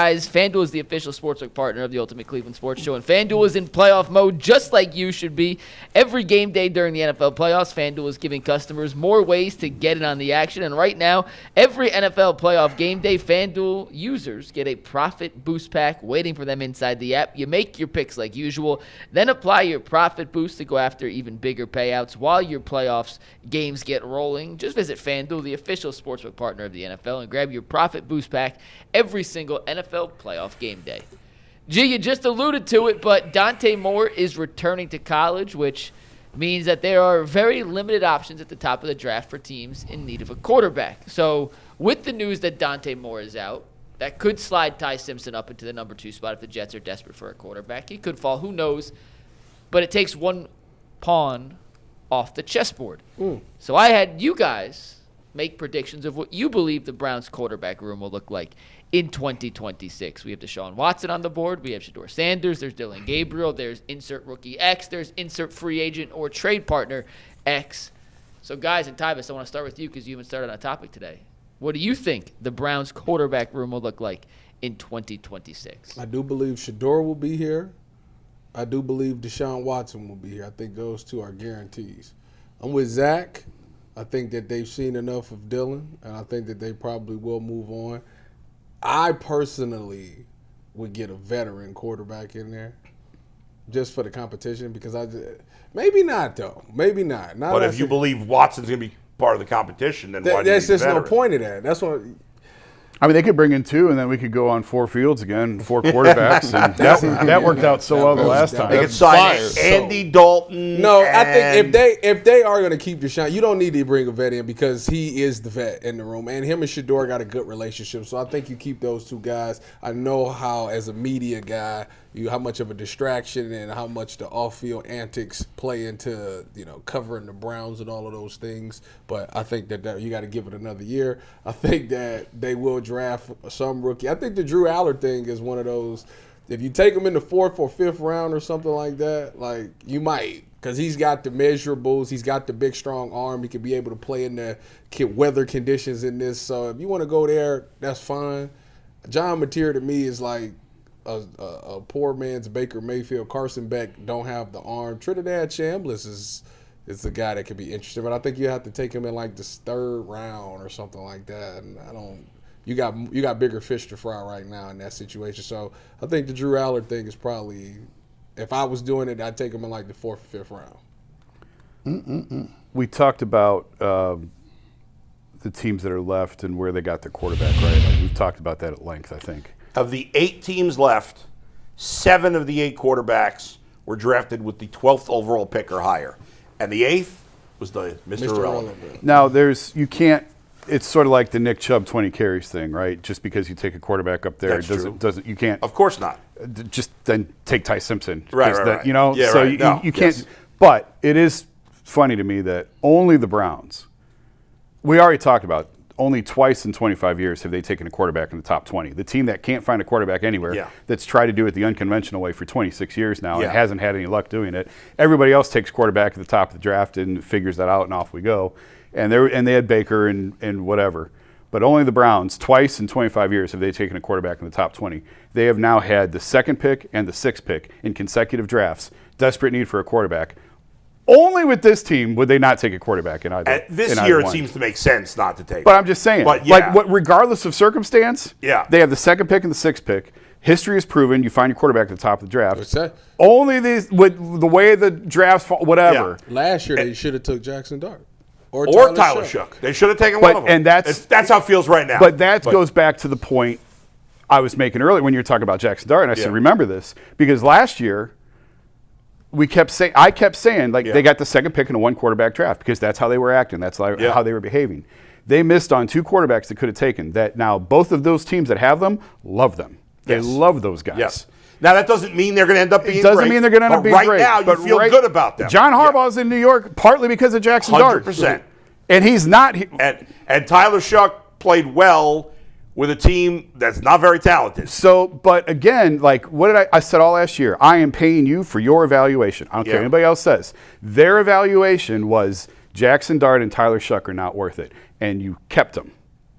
Guys, FanDuel is the official sportsbook partner of the Ultimate Cleveland Sports Show, and FanDuel is in playoff mode just like you should be. Every game day during the NFL playoffs, FanDuel is giving customers more ways to get in on the action, and right now, every NFL playoff game day, FanDuel users get a profit boost pack waiting for them inside the app. You make your picks like usual, then apply your profit boost to go after even bigger payouts while your playoffs games get rolling. Just visit FanDuel, the official sportsbook partner of the NFL, and grab your profit boost pack every single NFL playoff game day. G, you just alluded to it, but Dante Moore is returning to college, which means that there are very limited options at the top of the draft for teams in need of a quarterback. So with the news that Dante Moore is out, that could slide Ty Simpson up into the number 2 spot if the Jets are desperate for a quarterback. He could fall, who knows? But it takes one pawn off the chessboard. So I had you guys make predictions of what you believe the Browns quarterback room will look like in 2026. We have Deshaun Watson on the board. We have Shedeur Sanders. There's Dylan Gabriel. There's insert rookie X. There's insert free agent or trade partner X. So, guys, and Tyvis, I want to start with you because you haven't started on a topic today. What do you think the Browns quarterback room will look like in 2026? I do believe Shedeur will be here. I do believe Deshaun Watson will be here. I think those two are guarantees. I'm with Zach. I think that they've seen enough of Dylan, and I think that they probably will move on. I personally would get a veteran quarterback in there just for the competition because maybe not, though. Maybe not. But if you believe Watson's going to be part of the competition, then why do you there's just veteran? no point in that. That's what. I mean, they could bring in 2, and then we could go on 4 fields again, 4 quarterbacks, and that worked out so well the last time. They could sign Andy Dalton. No, I think if they are going to keep Deshaun, you don't need to bring a vet in because he is the vet in the room, and him and Shedeur got a good relationship. So I think you keep those 2 guys. I know how, as a media guy, how much of a distraction and how much the off-field antics play into covering the Browns and all of those things. But I think that you got to give it another year. I think that they will draft some rookie. I think the Drew Allard thing is one of those. If you take him in the 4th or 5th round or something like that, like you might, because he's got the measurables, he's got the big strong arm, he could be able to play in the weather conditions in this. So if you want to go there, that's fine. John Mateer to me is like a poor man's Baker Mayfield. Carson Beck don't have the arm. Trinidad Chambliss is the guy that could be interesting, but I think you have to take him in like the 3rd round or something like that. And you got bigger fish to fry right now in that situation. So I think the Drew Allard thing is probably, if I was doing it, I'd take him in like the 4th or 5th round. We talked about the teams that are left and where they got their quarterback, right? We've talked about that at length, I think. Of the 8 teams left, 7 of the 8 quarterbacks were drafted with the 12th overall pick or higher. And the 8th was the Mr. Irrelevant. Now, it's sort of like the Nick Chubb 20 carries thing, right? Just because you take a quarterback up there, you can't. Of course not. Just then take Ty Simpson. Right. Yeah, so right. You can't. Yes. But it is funny to me that only the Browns, we already talked about, only twice in 25 years have they taken a quarterback in the top 20. The team that can't find a quarterback anywhere, that's tried to do it the unconventional way for 26 years now and hasn't had any luck doing it. Everybody else takes quarterback at the top of the draft and figures that out, and off we go. And they had Baker and whatever. But only the Browns, twice in 25 years have they taken a quarterback in the top 20. They have now had the 2nd pick and the 6th pick in consecutive drafts, desperate need for a quarterback. Only with this team would they not take a quarterback in either. This year, it seems to make sense not to take. But I'm just saying, regardless of circumstance, they have the 2nd pick and the 6th pick. History has proven you find your quarterback at the top of the draft. Only these, with the way the drafts fall, whatever. Yeah. Last year, they should have took Jackson Dart. Or Tyler Shook. They should have taken one of them. And that's how it feels right now. But that goes back to the point I was making earlier when you were talking about Jackson Dart, and I said, remember this, because last year, I kept saying they got the 2nd pick in a 1 quarterback draft because that's how they were acting. That's how they were behaving. They missed on 2 quarterbacks that could have taken that. Now, both of those teams that have them love them. They love those guys. Yes. Now, that doesn't mean they're going to end up being great. It doesn't mean they're going to end up being great. Right now, you feel good about them. John Harbaugh's in New York partly because of Jackson Dart. 100%. And he's not. And Tyler Shook played well with a team that's not very talented. So, but again, like, what did I said all last year? I am paying you for your evaluation. I don't care what anybody else says. Their evaluation was Jackson Dart and Tyler Shook are not worth it. And you kept them.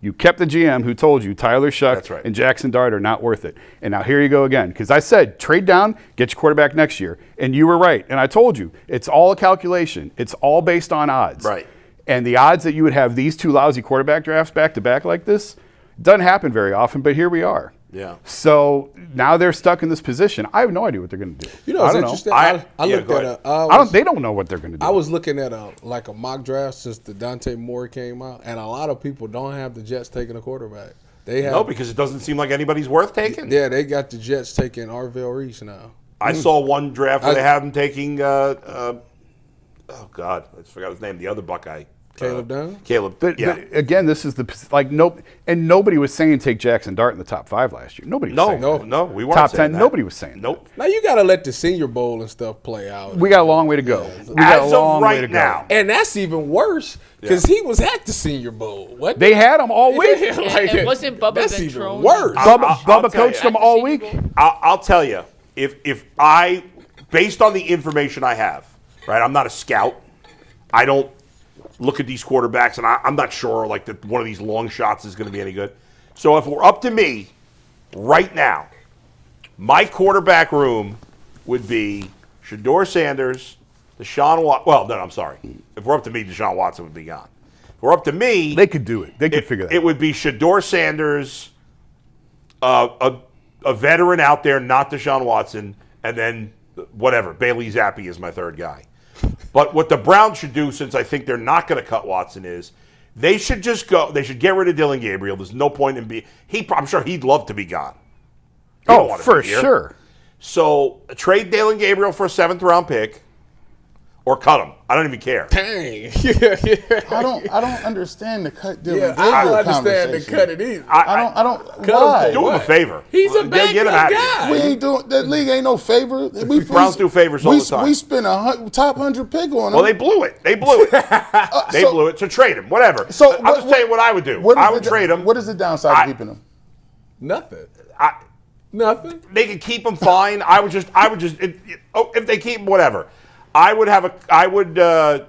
You kept the GM who told you Tyler Shuck That's right. and Jackson Dart are not worth it. And now here you go again. Because I said, trade down, get your quarterback next year. And you were right. And I told you, it's all a calculation. It's all based on odds. Right. And the odds that you would have these two lousy quarterback drafts back to back like this doesn't happen very often, but here we are. Yeah. So now they're stuck in this position. I have no idea what they're going to do. You know, it's interesting. I looked at they don't know what they're going to do. I was looking at a mock draft since the Dante Moore came out, and a lot of people don't have the Jets taking a quarterback. They have because it doesn't seem like anybody's worth taking. Yeah, they got the Jets taking Arvell Reese now. I saw one draft where they have him taking. Oh God, I forgot his name. The other Buckeye. Caleb Dunn? Caleb. But again, this is nobody was saying take Jackson Dart in the top 5 last year. Nobody was saying that. No, we weren't top saying 10. that. Nobody was saying Nope. Now you got to let the Senior Bowl and stuff play out. We got a long way to go. As of right now, and that's even worse because he was at the Senior Bowl. What? They had him all week. And wasn't Bubba that's Ventrone? even worse. Bubba coached them all week. I'll tell you, if I, based on the information I have, right, I'm not a scout. I don't look at these quarterbacks, and I'm not sure like that one of these long shots is going to be any good. So if we're up to me right now, my quarterback room would be Shedeur Sanders, Deshaun Watson. Well, no, I'm sorry. If we're up to me, Deshaun Watson would be gone. If we're up to me, They could do it. They could figure that out. It would be Shedeur Sanders, a veteran out there, not Deshaun Watson, and then whatever. Bailey Zappi is my third guy. But what the Browns should do, since I think they're not going to cut Watson, is they should just go. They should get rid of Dylan Gabriel. There's no point in being. I'm sure he'd love to be gone. He don't want to for be here. sure. So trade Dylan Gabriel for a 7th-round pick, or cut him. I don't even care. Dang. I don't understand the cut Dylan Yeah, Gabriel I don't understand the conversation. cut it either. I don't. Cut Why? him Do him a favor. He's a Get him backup out of here. guy. We ain't doing that. League ain't no favor. Browns do favors all the time. We spent a top 100 pick on him. Well, they blew it. They blew it. They blew it. So trade him. Whatever. So I'm just saying what I would do. I would trade him. What is the downside of keeping him? Nothing. I, Nothing. They could keep him fine. I would just if they keep him, whatever. I would start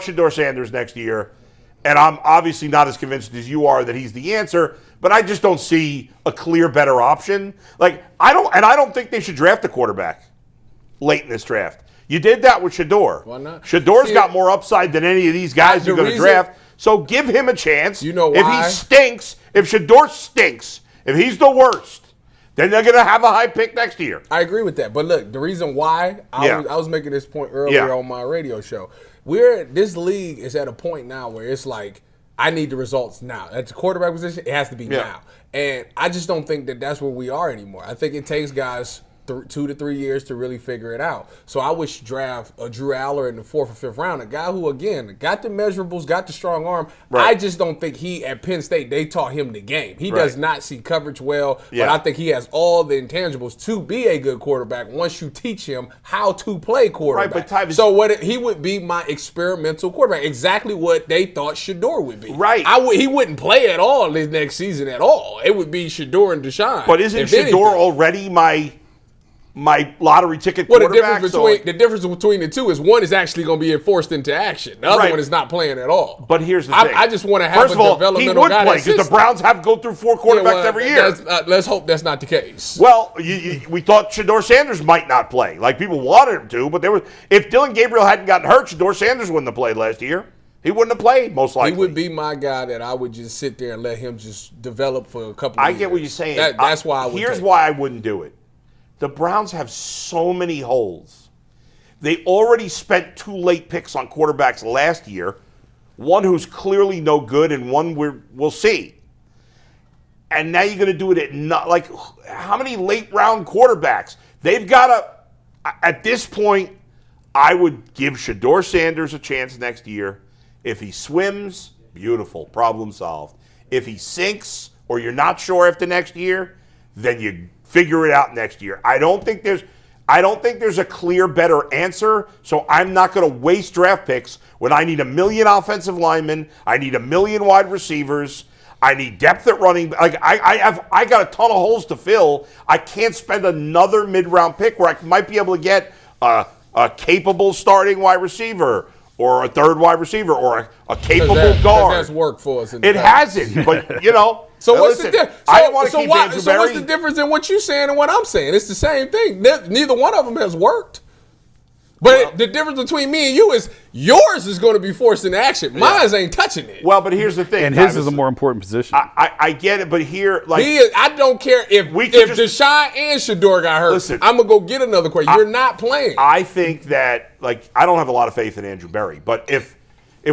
Shedeur Sanders next year, and I'm obviously not as convinced as you are that he's the answer, but I just don't see a clear better option. Like I don't think they should draft a quarterback late in this draft. You did that with Shedeur. Why not? Shedeur's got more upside than any of these guys you're going to draft. So give him a chance. You know If why? he stinks, if Shedeur stinks, if he's the worst, then they're going to have a high pick next year. I agree with that. But look, the reason why I was making this point earlier on my radio show. This league is at a point now where it's like, I need the results now. At the quarterback position, it has to be now. And I just don't think that that's where we are anymore. I think it takes guys 2 to 3 years to really figure it out. So I wish draft a Drew Aller in the 4th or 5th round, a guy who, again, got the measurables, got the strong arm. Right. I just don't think at Penn State, they taught him the game. He does not see coverage well, but I think he has all the intangibles to be a good quarterback once you teach him how to play quarterback. Right, but Tyvis, so he would be my experimental quarterback, exactly what they thought Shedeur would be. Right. He wouldn't play at all this next season at all. It would be Shedeur and Deshaun. But isn't if Shedeur anything. already my lottery ticket Well, quarterback? the difference between the two is one is actually going to be enforced into action. The other one is not playing at all. But here's the thing. I just want to have First a of all, developmental he would guy play that because the sits Browns have to go through 4 quarterbacks every year. Let's hope that's not the case. Well, we thought Shedeur Sanders might not play. Like people wanted him to, but if Dylan Gabriel hadn't gotten hurt, Shedeur Sanders wouldn't have played last year. He wouldn't have played, most likely. He would be my guy that I would just sit there and let him just develop for a couple of years. I get what you're saying. That's why I would Here's why I wouldn't do it. The Browns have so many holes. They already spent 2 late picks on quarterbacks last year, one who's clearly no good and one we'll see. And now you're going to do it at how many late round quarterbacks? They've got to, at this point, I would give Shedeur Sanders a chance next year. If he swims, beautiful, problem solved. If he sinks or you're not sure after next year, then you figure it out next year. I don't think there's a clear better answer, so I'm not going to waste draft picks when I need 1 million offensive linemen, I need 1 million wide receivers, I need depth at running. Like I got a ton of holes to fill. I can't spend another mid-round pick where I might be able to get a capable starting wide receiver or a third wide receiver or a capable 'Cause guard. that's worked for us. In the It past. hasn't, but you know. So now what's listen, the difference? I didn't want to keep Andrew So what's Berry. the difference in what you're saying and what I'm saying? It's the same thing. Neither one of them has worked. But the difference between me and you is yours is going to be forced into action. Mine ain't touching it. Well, but here's the thing. And his Tyvis, is a more important position. I get it, but here, like, I don't care if Deshaun and Shedeur got hurt. Listen, I'm gonna go get another quarterback. You're not playing. I think that, like, I don't have a lot of faith in Andrew Berry, but if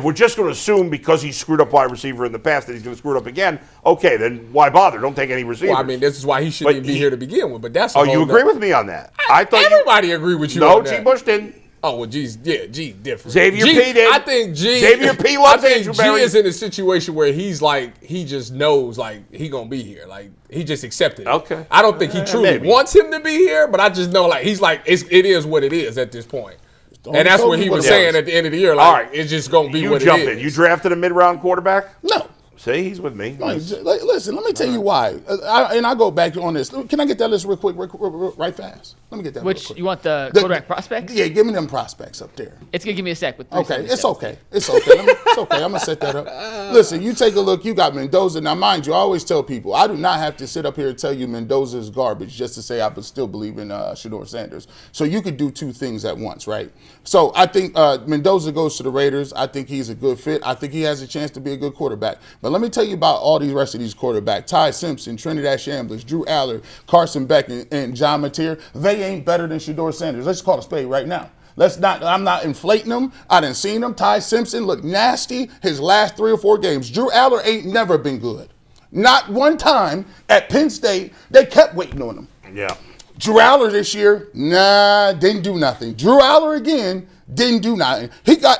we're just going to assume because he screwed up wide receiver in the past that he's going to screw it up again, okay, then why bother? Don't take any receivers. Well, I mean, this is why he shouldn't even be here to begin with. But that's you agree with me on that? I thought everybody agree with you. No, on G. that. Bush didn't. Oh well, G's different. Xavier G, P. did. I think G. Xavier P. loves I think Andrew G Berry. is in a situation where he's like he just knows like he gonna be here. Like he just accepted it. Okay. I don't think he truly maybe. wants him to be here, but I just know like he's like it is what it is at this point. And that's what he was saying at the end of the year. Like, All right. it's just gonna be You what jump it is. in. You drafted a mid-round quarterback? No. See, he's with me. Listen, let me tell you why. And I go back on this. Can I get that list real quick, right fast? Let me get that real Which quick. you want the quarterback prospects? Yeah, give me them prospects up there. It's gonna give me a sec. With Okay, it's okay. It's okay. It's okay. I'm gonna set that up. Listen, you take a look. You got Mendoza. Now, mind you, I always tell people I do not have to sit up here and tell you Mendoza is garbage just to say I would still believe in Shedeur Sanders. So you could do two things at once, right? So I think Mendoza goes to the Raiders. I think he's a good fit. I think he has a chance to be a good quarterback. But let me tell you about all these rest of these quarterbacks: Ty Simpson, Trinidad Shambliss, Drew Aller, Carson Beck, and John Mateer. They ain't better than Shedeur Sanders. Let's call it a spade right now. I'm not inflating them. I done seen him. Ty Simpson looked nasty his last 3 or 4 games. Drew Aller ain't never been good. Not one time at Penn State, they kept waiting on him. Yeah. Drew Aller this year, didn't do nothing. Drew Aller again, didn't do nothing.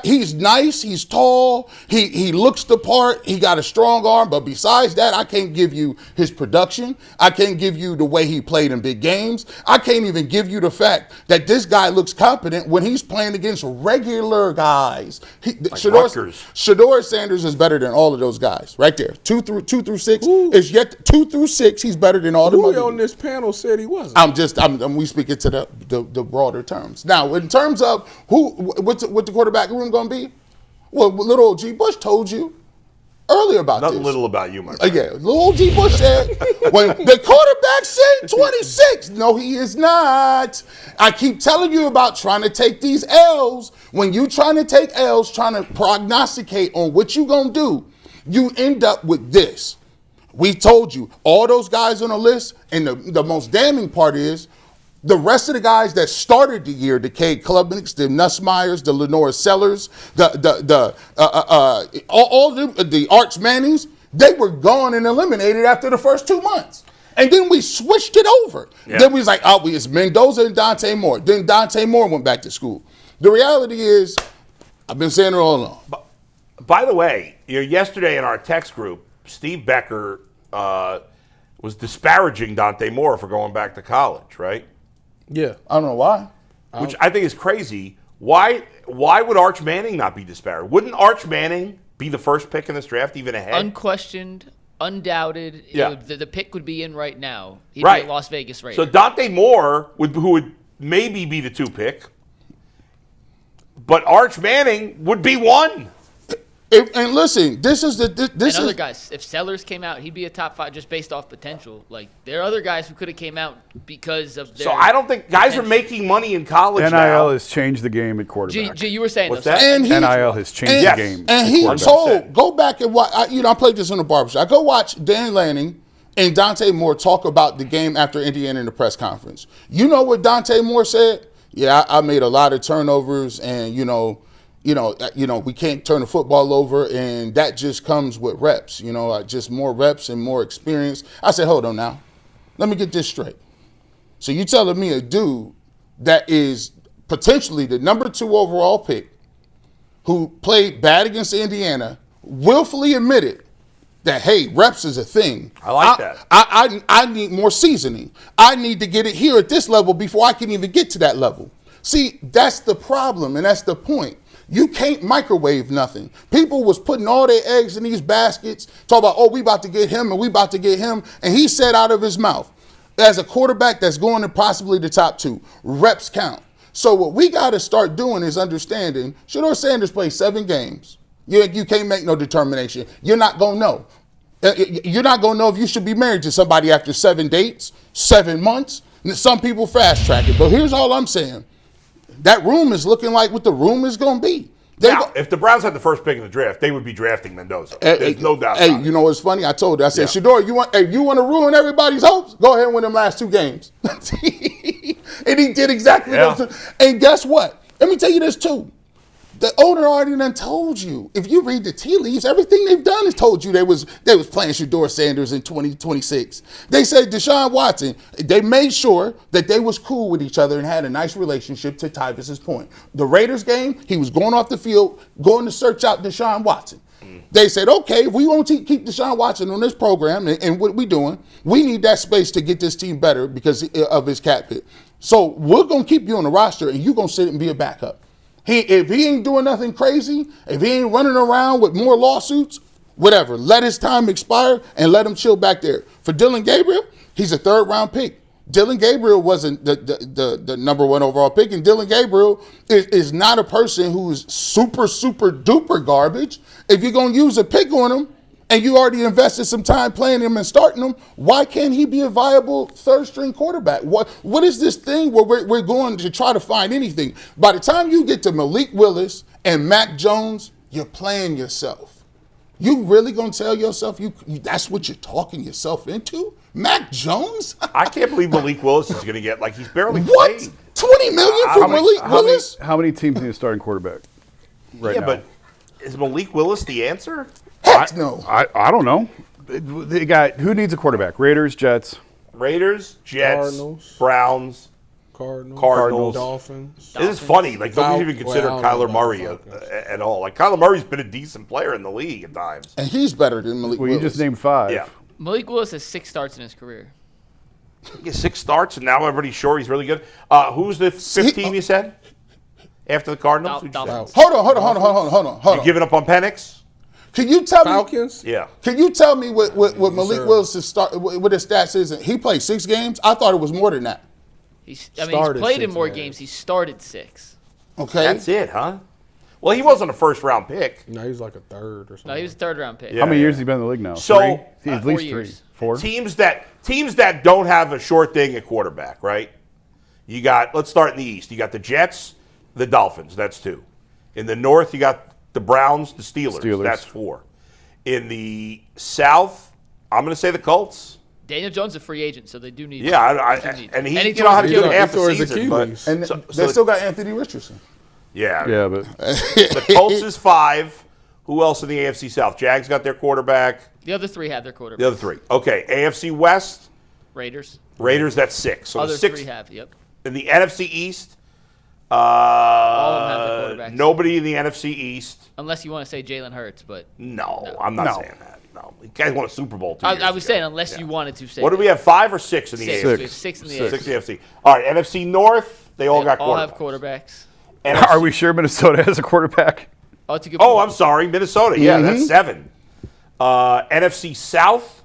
He's nice, he's tall, he looks the part, he got a strong arm, but besides that, I can't give you his production. I can't give you the way he played in big games. I can't even give you the fact that this guy looks competent when he's playing against regular guys. Shedeur Sanders is better than all of those guys, right there. 2 through 6 is yet 2 through 6. He's better than all the Who other on this panel said he wasn't? we speak it to the broader terms. Now, in terms of what the quarterback room going to be, well, little old G. Bush told you earlier about Nothing this. little about you, my friend. Yeah, little old G. Bush said, when the quarterback said 26. No, he is not. I keep telling you about trying to take these L's. When you trying to take L's, trying to prognosticate on what you going to do, you end up with this. We told you, all those guys on the list, and the most damning part is, the rest of the guys that started the year, the Cade Klubniks, the Nussmeyers, the Lenore Sellers, all the Arch Mannings, they were gone and eliminated after the first 2 months. And then we switched it over. Yeah. Then we was like, it's Mendoza and Dante Moore. Then Dante Moore went back to school. The reality is, I've been saying it all along. By the way, yesterday in our text group, Steve Becker was disparaging Dante Moore for going back to college, right? Yeah. I don't know why. Which I think is crazy. Why would Arch Manning not be disparaged? Wouldn't Arch Manning be the first pick in this draft, even ahead? Unquestioned, undoubted. Yeah. The pick would be in right now. He'd Right. be a Las Vegas Raider. So Dante Moore, who would maybe be the 2 pick, but Arch Manning would be 1. And listen, this is other guys. If Sellers came out, he'd be a top 5 just based off potential. Like there are other guys who could have came out because of their. So I don't think guys are making money in college NIL now. has changed the game at quarterback. G, you were saying What's though, that? so- NIL has changed the game. And at he quarterback. told, go back and watch. I played this in the barbershop. Go watch Dan Lanning and Dante Moore talk about the game after Indiana in the press conference. You know what Dante Moore said? Yeah, I made a lot of turnovers, and we can't turn the football over, and that just comes with reps. Just more reps and more experience. I said, hold on now, let me get this straight. So you telling me a dude that is potentially the number 2 overall pick, who played bad against Indiana, willfully admitted that, hey, reps is a thing. I like that. I need more seasoning. I need to get it here at this level before I can even get to that level. See, that's the problem, and that's the point. You can't microwave nothing. People was putting all their eggs in these baskets, talk about, we about to get him and we about to get him. And he said out of his mouth, as a quarterback that's going to possibly the top 2, reps count. So what we got to start doing is understanding Shedeur Sanders played 7 games. You can't make no determination. You're not going to know. You're not going to know if you should be married to somebody after 7 dates, 7 months. Some people fast track it. But here's all I'm saying. That room is looking like what the room is going to be. Now, if the Browns had the first pick in the draft, they would be drafting Mendoza. There's no doubt about it. You know what's funny? I told you. I said, Shedeur, you want to ruin everybody's hopes? Go ahead and win them last 2 games. And he did exactly that. And guess what? Let me tell you this, too. The owner already done told you. If you read the tea leaves, everything they've done has told you they was playing Shedeur Sanders in 2026. They said Deshaun Watson, they made sure that they was cool with each other and had a nice relationship, to Tyvis's point. The Raiders game, he was going off the field, going to search out Deshaun Watson. They said, okay, if we want to keep Deshaun Watson on this program and what we doing, we need that space to get this team better because of his cap hit. So we're going to keep you on the roster and you're going to sit and be a backup. If he ain't doing nothing crazy, if he ain't running around with more lawsuits, whatever, let his time expire and let him chill back there. For Dillon Gabriel, he's a 3rd-round pick. Dillon Gabriel wasn't the number 1 overall pick, and Dillon Gabriel is not a person who's super, super duper garbage. If you're going to use a pick on him, and you already invested some time playing him and starting him, why can't he be a viable 3rd-string quarterback? What is this thing where we're going to try to find anything? By the time you get to Malik Willis and Mac Jones, you're playing yourself. You really going to tell yourself you that's what you're talking yourself into? Mac Jones? I can't believe Malik Willis is going to get, he's barely What? played. $20 million for Malik Willis? How many teams need a starting quarterback right now? Yeah, but is Malik Willis the answer? Heck no. I don't know. They got, who needs a quarterback? Raiders, Jets. Raiders, Jets, Cardinals. Browns, Cardinals. Dolphins. This is funny. Nobody's even Well, considered I don't know Kyler Murray about the Falcons. at all. Kyler Murray's been a decent player in the league at times. And he's better than Malik Well, Willis. you just named 5. Yeah. Malik Willis has 6 starts in his career. He gets 6 starts, and now everybody's sure he's really good. Who's the 5th team you said? After the Cardinals? Who'd you say? Dolphins. Hold on. You giving up on Penix? Can you tell me? Falcons? Yeah. Can you tell me what Malik sir. Willis' what his stats is? He played 6 games. I thought it was more than that. He's Started played in 6 more games. games. He started 6. Okay. That's it, huh? Well, he wasn't a first-round pick. No, he's like a 3rd or something. No, he was a 3rd-round pick. Yeah. How many years has he been in the league now? So, 3? At 4 least years. 3. 4? Teams that don't have a sure thing at quarterback, right? You got, let's start in the East. You got the Jets, the Dolphins. That's 2. In the North, you got the Browns, the Steelers. That's 4. In the South, I'm going to say the Colts. Daniel Jones is a free agent, so they do need. And he he you know how to tore do his half the Achilles. season. But, And so they still got Anthony Richardson. yeah. Yeah, but The Colts is 5. Who else in the AFC South? Jags got their quarterback. The other 3 have their quarterback. The other 3. Okay, AFC West, Raiders. Raiders, that's 6. So Other the 6 3 have. Yep. in the NFC East. All of them have their quarterbacks. Nobody in the NFC East. Unless you want to say Jalen Hurts, but No, I'm not saying that. No, you guys won a Super Bowl 2 years I was ago. saying unless you wanted to say. What do we have? 5 or 6 in the 6. AFC? We have 6 in the 6 AFC. in the AFC. All right, NFC North. They all They got all have quarterbacks. quarterbacks. NFC are we sure Minnesota has a quarterback? Oh, that's a good Oh, point. I'm sorry, Minnesota. Yeah, that's 7. NFC South.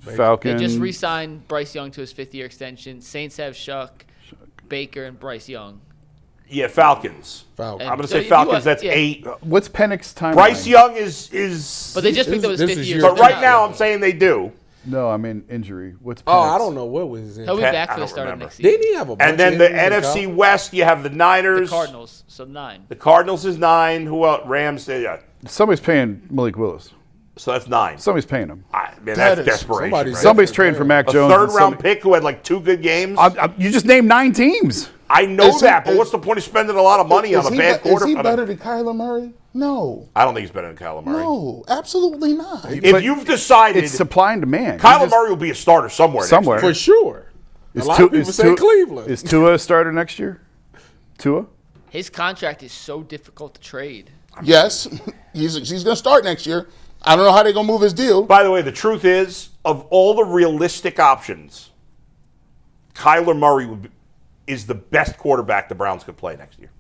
They Falcons. just re-signed Bryce Young to his 5th-year extension. Saints have Shuck, Baker, and Bryce Young. Yeah, Falcons. Falcons. I'm going to So say you Falcons. want- That's yeah. 8. What's Penix's timeline? Bryce Young is. But they just picked up his This 5th is year. year But right now, I'm saying they do. No, I mean injury. What's Oh, Penix? I don't know what was in. He'll be Penn- back I for the don't start of remember. next season. Didn't he have a bunch And then of the injuries in NFC college? West, you have the The Niners. Cardinals, so 9. The Cardinals is 9. Who else? Rams. Yeah. Somebody's paying Malik Willis. So that's 9. Somebody's paying him. Man, That that's is- desperation. somebody's- Right? Somebody's trading for Mac A Jones. and 3rd-round somebody- pick who had like 2 good games. You just named 9 teams. I know Is he- that, but is- what's the point of spending a lot of money on a bad Is quarter? he better than Kyler Murray? No. I don't think he's better than Kyler Murray. No, absolutely not. If But you've decided It's supply and demand. Kyler Murray will be a starter somewhere. next Somewhere. year. For sure. A lot of people say Cleveland. Is Tua a starter next year? Tua? His contract is so difficult to trade. Yes, he's going to start next year. I don't know how they're going to move his deal. By the way, the truth is, of all the realistic options, Kyler Murray is the best quarterback the Browns could play next year,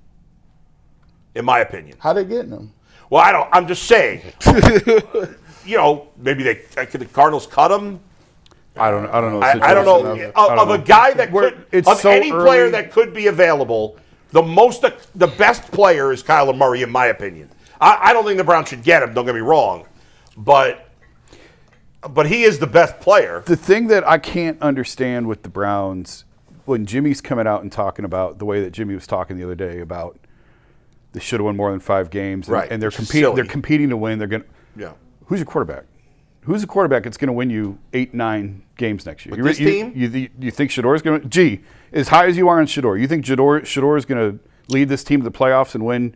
in my opinion. How they getting him? Well, I'm just saying. Maybe the Cardinals cut him. I don't know. The I don't know situation. of a guy that could of so any player early. that could be available. The best player is Kyler Murray, in my opinion. I don't think the Browns should get him. Don't get me wrong, but he is the best player. The thing that I can't understand with the Browns, when Jimmy's coming out and talking about the way that Jimmy was talking the other day about they should have won more than 5 games, and, Right, and they're which is competing. silly. They're competing to win. They're going. Yeah. Who's your quarterback? Who's the quarterback that's going to win you 8-9 games next year? With this team? You think Shedeur is going to? As high as you are on Shedeur, you think Shedeur is going to lead this team to the playoffs and win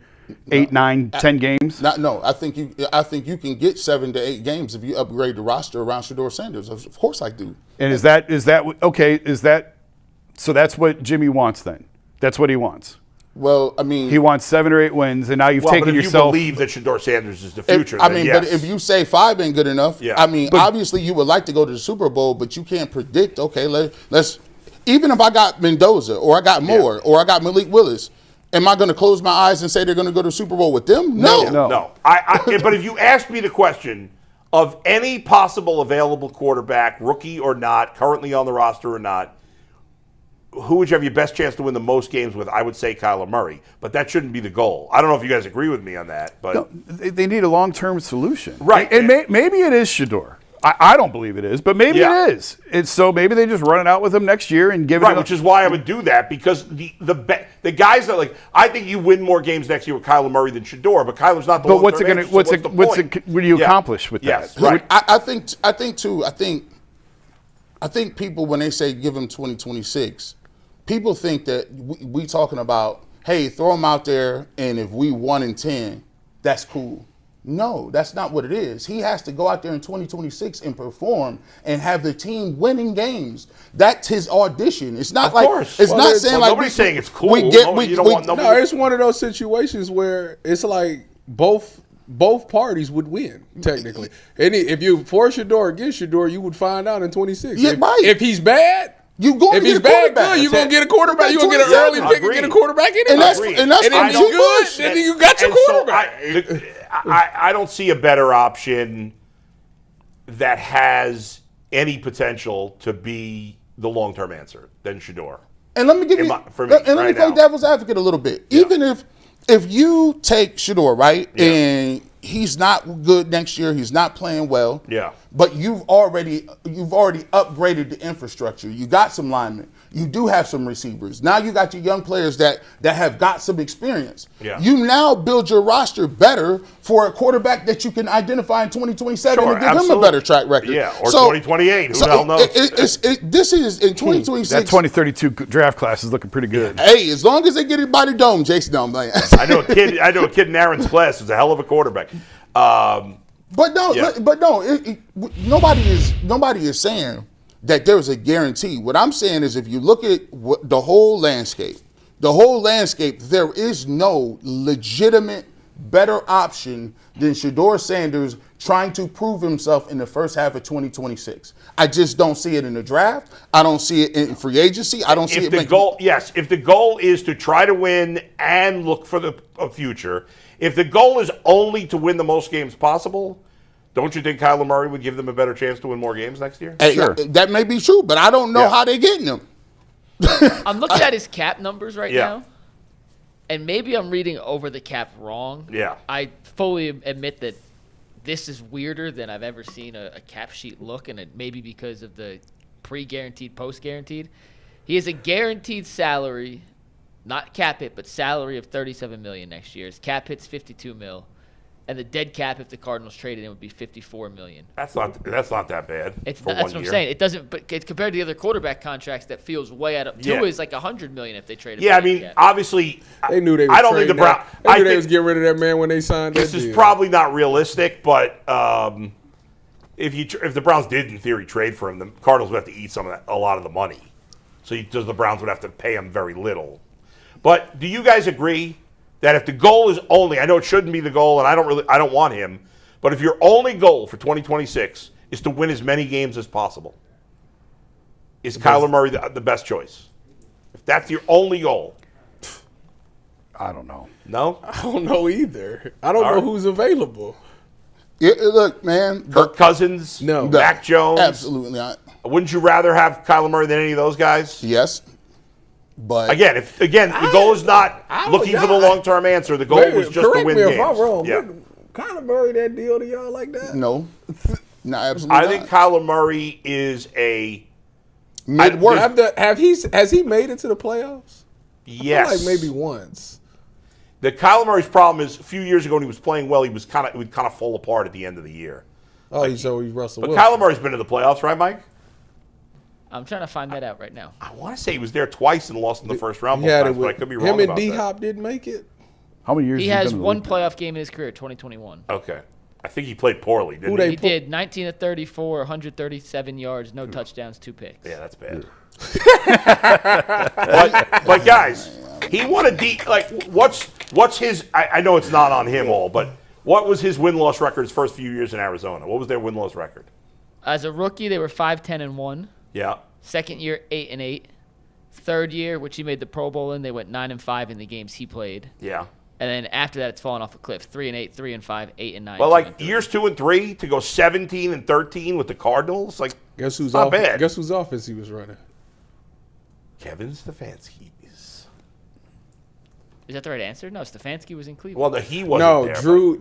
8, 9, 10 games? No, I think you can get 7 to 8 games if you upgrade the roster around Shedeur Sanders. Of course, I do. And is that okay? So that's what Jimmy wants then? That's what he wants. Well, I mean, He wants 7 or 8 wins, and now you've Well, taken but if yourself. you believe that Shedeur Sanders is the future, I then mean, yes. but if you say 5 ain't good enough, Yeah. I mean, obviously you would like to go to the Super Bowl, but you can't predict. Okay, let's. Even if I got Mendoza or I got Moore or I got Malik Willis, am I going to close my eyes and say they're going to go to the Super Bowl with them? No. No. But if you ask me the question of any possible available quarterback, rookie or not, currently on the roster or not, who would you have your best chance to win the most games with? I would say Kyler Murray, but that shouldn't be the goal. I don't know if you guys agree with me on that, but No, they need a long-term solution, Right. And maybe it is Shedeur. I don't believe it is, but maybe Yeah. it is. It's so maybe they just run it out with him next year and give right, it. which is why I would do that, because the guys that I think you win more games next year with Kyler Murray than Shedeur, but Kyler's not the But what's it long-term going answer, so to? what's the point? What do you Yeah. accomplish with Yes, that? right. I think too, when they say give him 2026, people think that we talking about, hey, throw him out there, and if we 1-10, that's cool. No, that's not what it is. He has to go out there in 2026 and perform and have the team winning games. That's his audition. It's not Of like course. it's Well, not there's- saying well, like nobody's saying it's cool. We get No, we, you don't we, want nobody- No, it's one of those situations where it's like both parties would win technically. And if you for Shedeur against Shedeur, you would find out in 26. Yeah, right. If he's bad, You going if to he's get a bad, quarterback. good. You're gonna get a quarterback. You're gonna get an early pick and get a quarterback anyway. And that's Agreed. and that's And from if G. you good, Bush. then you got your And so quarterback. I don't see a better option that has any potential to be the long-term answer than Shedeur. And let me give you for me, and let me right play now. devil's advocate a little bit. Even if you take Shedeur, right, and he's not good next year, he's not playing well. Yeah. But you've already upgraded the infrastructure. You got some linemen. You do have some receivers. Now you got your young players that have got some experience. Yeah. You now build your roster better for a quarterback that you can identify in 2027 Sure, and give him a absolutely. better track record. Yeah, or 2028. Who the hell knows? This is in 2026. That 2032 draft class is looking pretty good. Hey, as long as they get it by the dome, Jason, no, man. I know a kid in Aaron's class who's a hell of a quarterback. But no, Yeah. nobody is saying that there's a guarantee. What I'm saying is, if you look at the whole landscape, there is no legitimate better option than Shedeur Sanders trying to prove himself in the first half of 2026. I just don't see it in the draft. I don't see it in free agency. I don't see If it. if the goal is to try to win and look for the future, if the goal is only to win the most games possible, don't you think Kyler Murray would give them a better chance to win more games next year? Hey, Sure. that may be true, but I don't know Yeah. how they're getting them. I'm looking at his cap numbers right Yeah. now, and maybe I'm reading over the cap wrong. Yeah. I fully admit that this is weirder than I've ever seen a cap sheet look, and it may be because of the pre-guaranteed, post-guaranteed. He has a guaranteed salary, not cap hit, but salary of $37 million next year. His cap hit's $52 million, and the dead cap if the Cardinals traded him would be $54 million. That's not that bad. That's for what 1 I'm year. saying. It doesn't, but it's compared to the other quarterback contracts, that feels way out of. Yeah. Tua is like $100 million if they traded. Yeah, I him in mean, cap. obviously, They knew they. Were I don't think the trading Browns. that. They knew they was getting rid of that man when they signed. This that is deal. probably not realistic, but if the Browns did in theory trade for him, the Cardinals would have to eat a lot of the money. So the Browns would have to pay him very little. But do you guys agree that if the goal is only, I know it shouldn't be the goal, and I don't want him, but if your only goal for 2026 is to win as many games as possible, is Kyler Murray the best choice? If that's your only goal, I don't know. no. I don't know either. I don't All know right. who's available. Look, man. Kirk Cousins, No. Mac Jones. Absolutely not. Wouldn't you rather have Kyler Murray than any of those guys? Yes. But Again, the goal is not looking for the long-term answer. The goal was just to correct win me games. if I'm wrong. Yeah. Kyler Murray that deal to y'all like that? no, no, absolutely I not. think Kyler Murray is a Mid-work. Has he made it to the playoffs? yes. I feel like maybe once. The Kyler Murray's problem is a few years ago when he was playing well, he would kind of fall apart at the end of the year. Oh, so he's Russell But Wilson. Kyler Murray's been to the playoffs, right, Mike? I'm trying to find that out right now. I want to say he was there twice and lost in the first round. He Both had times, it but I with could be wrong him and about D that. Hop didn't make it. How many years He has has been in the one league? playoff game in his career, 2021. Okay. I think he played poorly, didn't Who he? they He did 19 to 34, 137 yards, no touchdowns, 2 picks. Yeah, that's bad. but guys, he won a deep. Like, what's his? I know it's not on him all, but what was his win-loss record his first few years in Arizona? What was their win-loss record? As a rookie, they were 5-10-1. Yeah. Second year, 8-8. Third year, which he made the Pro Bowl in, they went 9-5 in the games he played. Yeah. And then after that, it's fallen off a cliff. 3-8, 3-5, 8-9. Well, 2 like and 3. years 2 and 3 to go 17-13 with the Cardinals, like Guess who's not off? bad. Guess whose offense he was running? Kevin Stefanski's. Is that the right answer? No, Stefanski was in Cleveland. Well, he wasn't No, there. Drew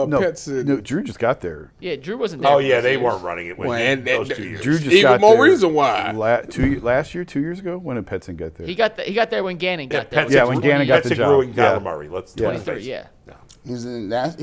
No, Petson. no, Drew just got there. Yeah, Drew wasn't there. Oh for yeah, those they years. weren't running it when Well, and those that- 2 years. Drew just Even got more there reason why. last year, 2 years ago. When did Petson get there? He got there when Gannon got there. Petson- Yeah, when Gannon got the Petson job. grew in Kyler Yeah. Murray. Let's 23, face it. yeah. He's in that.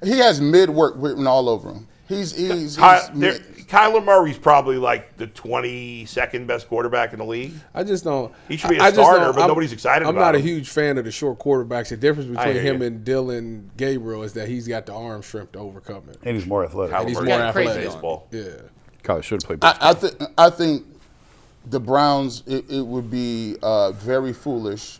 He has mid-work written all over him. He's Kyler Murray's probably like the 22nd best quarterback in the league. I just don't. He should be a I just starter, don't- but nobody's excited I'm about not a him. huge fan of the short quarterbacks. The difference between hear him you. and Dylan Gabriel is that he's got the arm strength to overcome it. And he's more athletic. Kyler he's Murray's more got crazy athletic. baseball. Yeah. College should have played. I think the Browns. It would be very foolish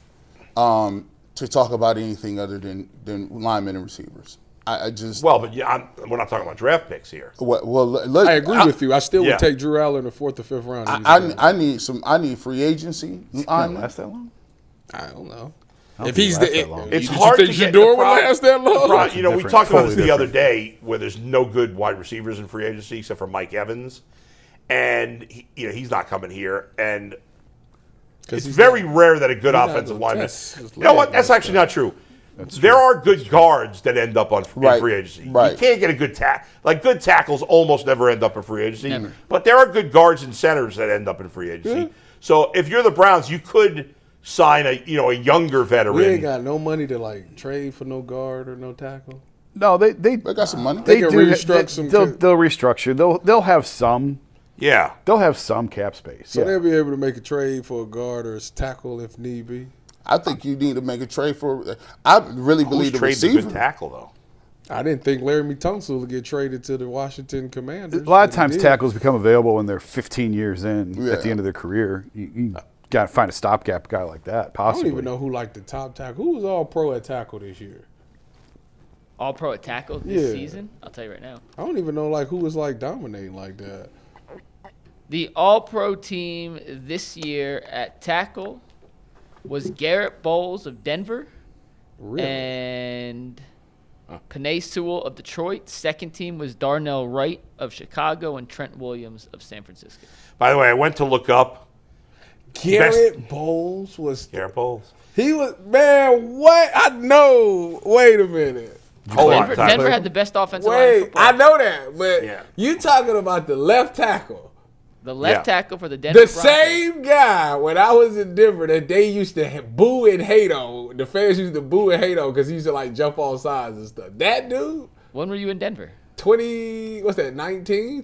to talk about anything other than linemen and receivers. I just Well, but yeah, we're not talking about draft picks here. well. I agree with you. I still Yeah. would take Drew Allen in the 4th or 5th round. I need free agency. Didn't last that long. I don't know. don't If think he's it lasts the, that long. It's did hard you to think get Shedeur the would problem- last that long? Right, we different, talked about totally this the other different. day where there's no good wide receivers in free agency except for Mike Evans, and he's not coming here. And it's he's very rare that a good not offensive gonna lineman. test his You know what? leg That's like actually not true. There are good guards that end up in Right, free agency. right. You can't get a good good tackles almost never end up in free agency. Never. But there are good guards and centers that end up in free agency. So if you're the Browns, you could sign a younger veteran. We ain't got no money to like trade for no guard or no tackle. No, they They got some money. They can do- restructure some They'll cap- restructure. They'll have some. Yeah. They'll have some cap space. So yeah. they'll be able to make a trade for a guard or a tackle if need be. I think you need to make a trade for. I really Who's believe the trading a receiver. good tackle though? I didn't think Laramie Tunsil would get traded to the Washington Commanders. A lot of but he times did. tackles become available when they're 15 years in Yeah. at the end of their career. You got to find a stopgap guy like that, I possibly. don't even know who like the top tackle. Who was all pro at tackle this year? All pro at tackle this Yeah. season? I'll tell you right now. I don't even know like who was like dominating like that. The all pro team this year at tackle was Garrett Bowles of Denver Really? and Penei Sewell of Detroit. Second team was Darnell Wright of Chicago and Trent Williams of San Francisco. By the way, I went to look up Garrett Bowles was. Garrett Bowles. He was, man, what? I know. Wait a minute. Hold on, Denver Tyler. had the best offensive line in Wait, football. I know that, but Yeah. you talking about the left tackle. The left Yeah. tackle for the Denver The Broncos. same guy when I was in Denver that they used to boo and hate on. The fans used to boo and hate on because he used to like jump all sides and stuff. That dude, When were you in Denver? 2019?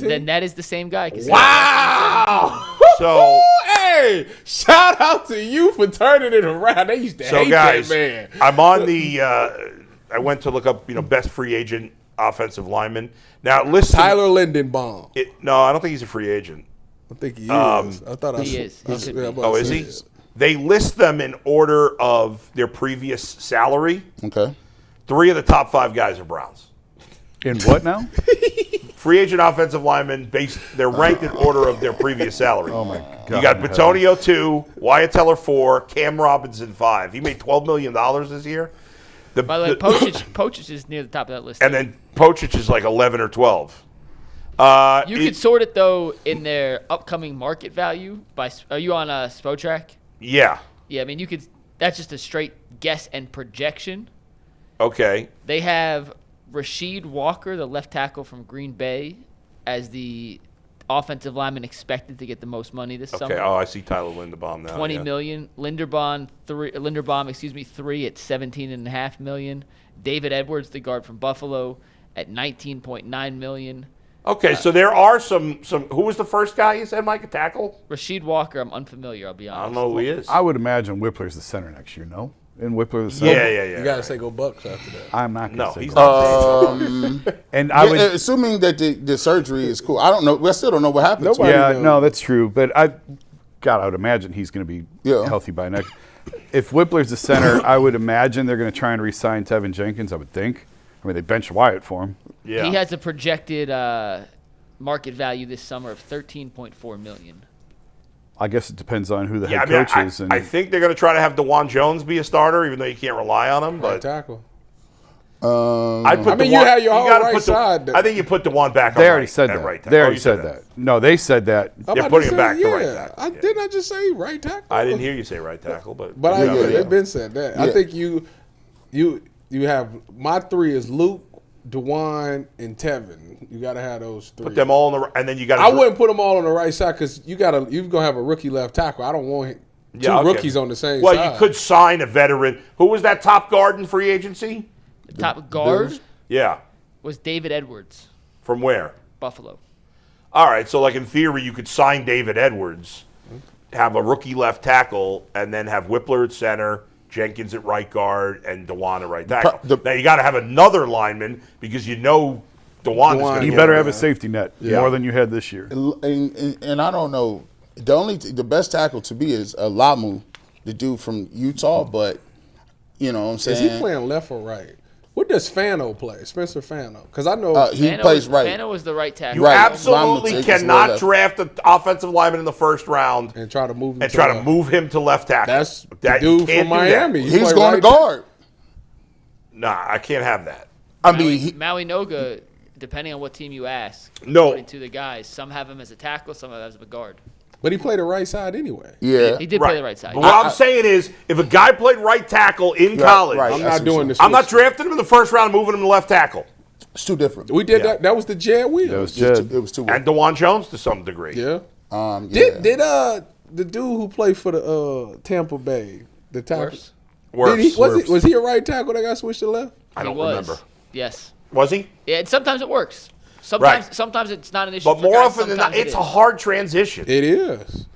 Then that is the same guy. 'cause Wow! So- hey, shout out to you for turning it around. They used to So hate guys, that man. I'm on the. I went to look up best free agent offensive lineman. Now listen, Tyler Lindenbaum. No, I don't think he's a free agent. I think he is. I thought I He saw- is. He I should yeah, be. I'm about Oh, to is say he? it. They list them in order of their previous salary. Okay. 3 of the top 5 guys are Browns. In what now? Free agent offensive linemen, they're ranked in order of their previous salary. Oh, my God. You got Bitonio 2, Wyatt Teller 4, Cam Robinson 5. He made $12 million this year. By the way, Pochich is near the top of that list. And too. then Pochich is like 11 or 12. You could sort it though in their upcoming market value by. Are you on SpoTrack? Yeah. Yeah, I mean you could. That's just a straight guess and projection. Okay. They have Rasheed Walker, the left tackle from Green Bay, as the offensive lineman expected to get the most money this summer. Okay. Oh, I see Tyler Linderbaum now. $20 million. Linderbaum, $3 at $17.5 million. David Edwards, the guard from Buffalo, at $19.9 million. Okay, so there are some. Who was the first guy you said, Mike? A tackle? Rasheed Walker, I'm unfamiliar. I'll be honest. I don't know who he is. I would imagine Whippler's the center next year. No, and Whippler the center. Yeah. You gotta say go Bucks after that. I'm not. No, Gonna say he's go. not. And I would. Assuming that the surgery is cool. I don't know. I still don't know what happened. to him. Nobody Yeah, knows. no, that's true. But I would imagine he's going to be healthy by next. If Whippler's the center, I would imagine they're going to try and re-sign Tevin Jenkins. I would think. I mean, they benched Wyatt for him. Yeah. He has a projected market value this summer of $13.4 million. I guess it depends on who the Yeah, head I mean, coach is. And I think they're going to try to have DeJuan Jones be a starter, even though you can't rely on him. Right But tackle. I'd put I mean, DeJuan, you have your whole gotta right put side. I think you put DeJuan back. they on already right, said at that. Right tackle. They Oh, already you said that. No, they said that. I'm They're about putting to him back say, to right tackle. Didn't I just say right tackle? I didn't hear you say right tackle, but They've been said that. I Yeah. think you have my three is Luke, DeJuan, and Tevin. You got to have those three. put them all on the and then you got. I wouldn't put them all on the right side because you're gonna have a rookie left tackle. I don't want two rookies on the same Well, side. you could sign a veteran. Who was that top guard in free agency? The top guard Bills. Yeah, was David Edwards, from where? Buffalo. All right, so like in theory, you could sign David Edwards, have a rookie left tackle, and then have Whippler at center, Jenkins at right guard, and DeJuan at right tackle. Now you got to have another lineman because you know DeJuan is going to You get better have a safety net Yeah. more than you had this year. And I don't know. The best tackle to be is Lamu, the dude from Utah. But you know what I'm Is saying? he playing left or right? What does Fano play? Spencer Fano? Because I know He plays right. Fano was the right tackle. You Right. absolutely Lamu takes cannot left. draft an offensive lineman in the first round and try to move him and try to left. move him to left tackle. That's the That- you dude can't from do that. Miami. He He's play going right to guard. Nah, I can't have that. I mean, Maui Noga, depending on what team you ask, No. according to the guys, some have him as a tackle, some have him as a guard. But he played the right side anyway. yeah. He did play the right side. But what I'm saying is, if a guy played right tackle in college, right. I'm That's not doing this. I'm not drafting him in the first round and moving him to left tackle. It's too different. We did Yeah. that. That was the Jed Williams. That was It was Jed. too, it was too And DeJuan Jones to some degree. Yeah. yeah. Did the dude who played for the Tampa Bay, the tackle? Worse. Worse. Was he a right tackle that got switched to left? I don't He was. remember. Yes. Was he? Yeah, and sometimes it works. Right. Sometimes it's not an issue. But for more guys, often than not, sometimes it it's a is. hard transition. It is.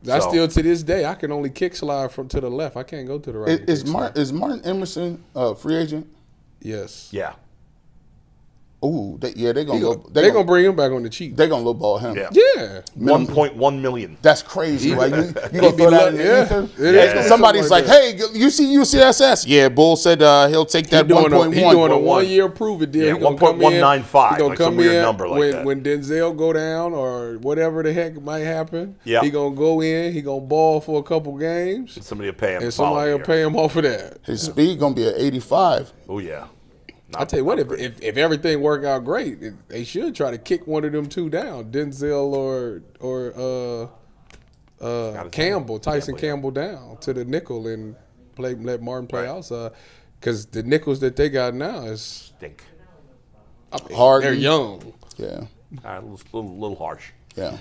I So- still to this day I can only kick slide from to the left. I can't go to the right. and Is kick slide. Martin Emerson free agent? Yes. Yeah. Ooh, they're gonna They're gonna bring him back on the cheap. they're gonna lowball him. Yeah. Yeah. 1.1 million. That's crazy, right? You He gonna be throw that in lu- the yeah. ether? It is gonna be Somebody's like, something "Hey, you see UCSS? Yeah, Bull said he'll take that He doing 1.1." a 1 year prove it deal. Yeah, He gonna come in. 1.195, He gonna like some come weird in number like that. when Denzel go down or whatever the heck might happen. Yeah. He gonna go in. He gonna ball for a couple games, Somebody will pay him. and the somebody following will year. pay him off of that. His speed gonna be at 85. Oh yeah. I tell you what, if everything work out great, they should try to kick one of them two down, Denzel or Campbell, Tyson Campbell down to the nickel and let Martin play outside, because the nickels that they got now is Stink. I mean, Harden. they're young. Yeah, All right, a little harsh. yeah.